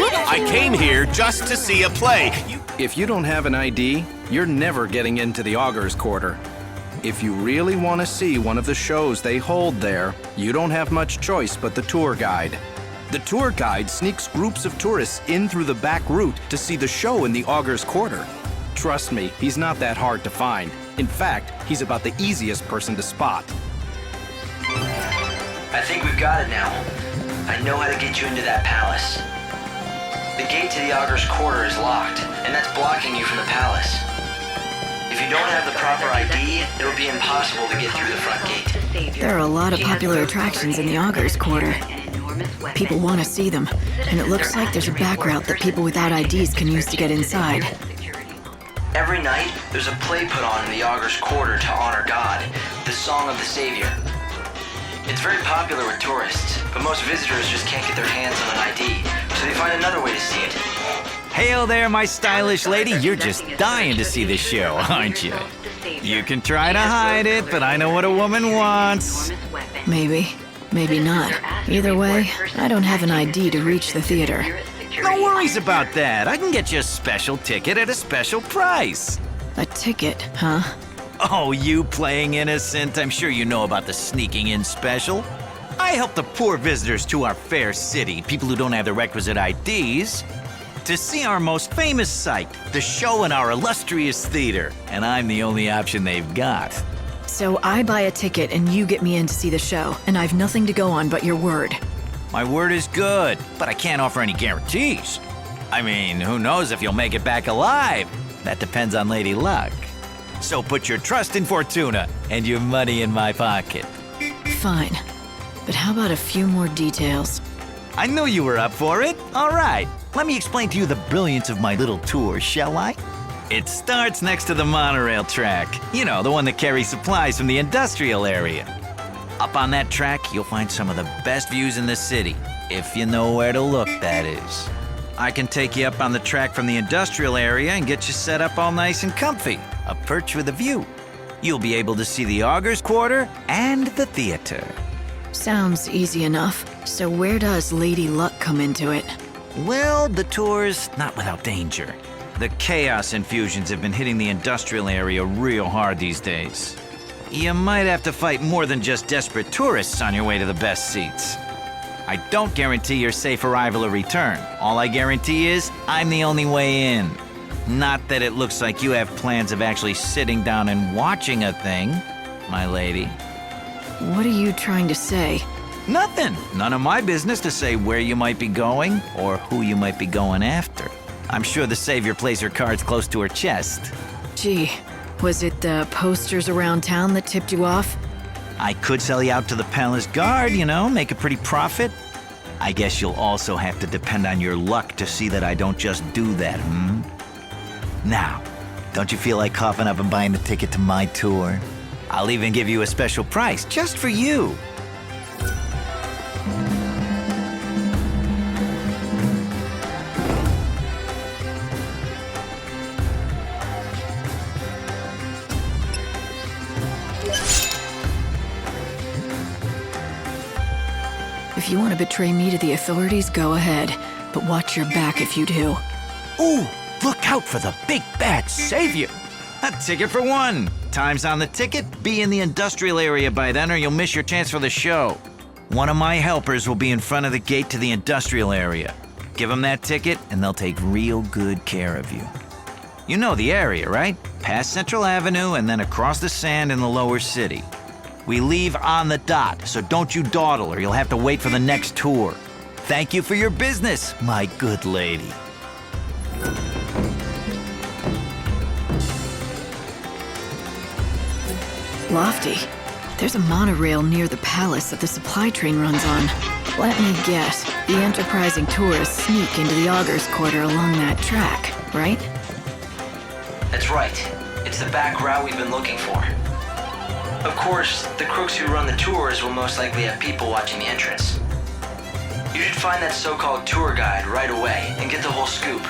I came here just to see a play. If you don't have an ID, you're never getting into the Augur's Quarter. If you really want to see one of the shows they hold there, you don't have much choice but the tour guide. The tour guide sneaks groups of tourists in through the back route to see the show in the Augur's Quarter. Trust me, he's not that hard to find. In fact, he's about the easiest person to spot. I think we've got it now. I know how to get you into that palace. The gate to the Augur's Quarter is locked, and that's blocking you from the palace. If you don't have the proper ID, it'll be impossible to get through the front gate. There are a lot of popular attractions in the Augur's Quarter. People want to see them, and it looks like there's a back route that people without IDs can use to get inside. Every night, there's a play put on in the Augur's Quarter to honor God, the Song of the Savior. It's very popular with tourists, but most visitors just can't get their hands on an ID, so they find another way to see it. Hail there, my stylish lady. You're just dying to see this show, aren't you? You can try to hide it, but I know what a woman wants. Maybe, maybe not. Either way, I don't have an ID to reach the theater. No worries about that. I can get you a special ticket at a special price. A ticket, huh? Oh, you playing innocent? I'm sure you know about the sneaking in special. I help the poor visitors to our fair city, people who don't have the requisite IDs, to see our most famous sight, the show in our illustrious theater. And I'm the only option they've got. So I buy a ticket and you get me in to see the show, and I've nothing to go on but your word. My word is good, but I can't offer any guarantees. I mean, who knows if you'll make it back alive? That depends on Lady Luck. So put your trust in Fortuna and your money in my pocket. Fine. But how about a few more details? I knew you were up for it. All right, let me explain to you the brilliance of my little tour, shall I? It starts next to the monorail track. You know, the one that carries supplies from the industrial area. Up on that track, you'll find some of the best views in the city. If you know where to look, that is. I can take you up on the track from the industrial area and get you set up all nice and comfy. A perch with a view. You'll be able to see the Augur's Quarter and the theater. Sounds easy enough. So where does Lady Luck come into it? Well, the tour's not without danger. The chaos infusions have been hitting the industrial area real hard these days. You might have to fight more than just desperate tourists on your way to the best seats. I don't guarantee your safe arrival or return. All I guarantee is I'm the only way in. Not that it looks like you have plans of actually sitting down and watching a thing, my lady. What are you trying to say? Nothing. None of my business to say where you might be going or who you might be going after. I'm sure the Savior plays her cards close to her chest. Gee, was it the posters around town that tipped you off? I could sell you out to the palace guard, you know, make a pretty profit. I guess you'll also have to depend on your luck to see that I don't just do that, Now, don't you feel like coughing up and buying the ticket to my tour? I'll even give you a special price just for you. If you want to betray me to the authorities, go ahead. But watch your back if you do. Ooh, look out for the big bad Savior. A ticket for one. Time's on the ticket. Be in the industrial area by then or you'll miss your chance for the show. One of my helpers will be in front of the gate to the industrial area. Give them that ticket and they'll take real good care of you. You know the area, right? Past Central Avenue and then across the sand in the lower city. We leave on the dot, so don't you dawdle or you'll have to wait for the next tour. Thank you for your business, my good lady. Lofty. There's a monorail near the palace that the supply train runs on. Let me guess, the enterprising tourists sneak into the Augur's Quarter along that track, right? That's right. It's the back route we've been looking for. Of course, the crooks who run the tours will most likely have people watching the entrance. You should find that so-called tour guide right away and get the whole scoop.